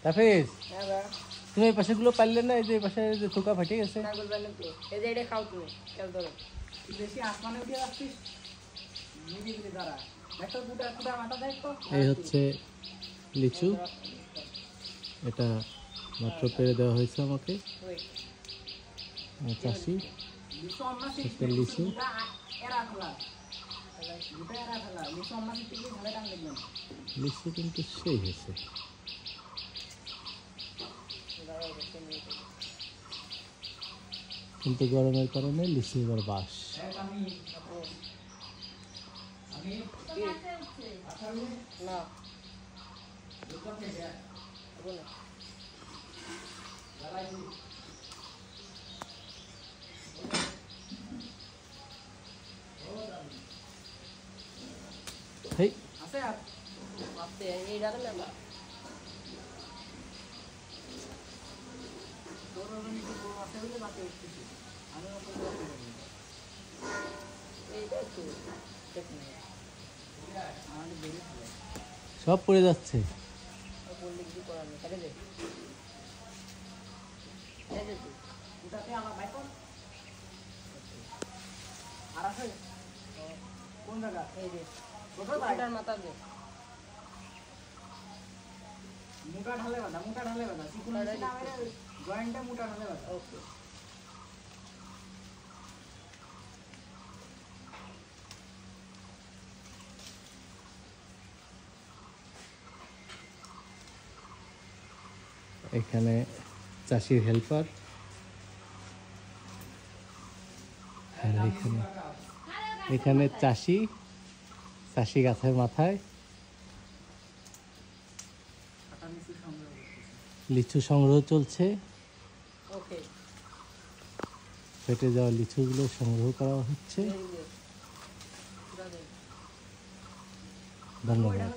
তাফিজ তুমি এই পাশেগুলো পারলে না? এই যে পাশে যে থোকা ফাটে গেছে। এই যে এটা খাও তুমি, খেল ধরো। বেশি আসমানে উঠে যাচ্ছিস, নিবি দাঁড়া। দেখো দুটা দুটা মাথা দেখো। এই হচ্ছে লিচু, এটা মাত্র পেরে দেওয়া হয়েছে আমাকে চাষি। লিচু আমরা একটা লিচু এরা ফেলা, দুটা এরা ফেলা। লিচু আমরা শিখতে গিয়ে ঝালে টান দেখবেন। লিচু কিন্তু সেই হয়েছে। কিন্তু গরমের কারণে লিচু এবার বাস। না হেই আছে আর ভাবতে এই ডালে না তোর নিচে বড় আছে বলে বাকি উঠতেছি। আমি ওকে বলতে পারি এইটা তো দেখুন আমাদের বেরিয়ে ফেলে। সব পড়ে যাচ্ছে। বললে কিছু করার নেই, কেটে দে। কেটে দে তুই। ওটাতে আমার বাইক আর আছে কোন জায়গা? এই যে কোথায় ওটার মাথা দে। মোটা ঢালে বাঁধা, মোটা ঢালে বাঁধা। চিকুন জয়েন্টে মোটা ঢালে বাঁধা। ওকে এখানে চাষির হেল্পার, আর এখানে চাষি গাছের মাথায় লিচু সংগ্রহ চলছে। ওকে ফেটে যাওয়া লিচুগুলো সংগ্রহ করা হচ্ছে। Very good. ধন্যবাদ।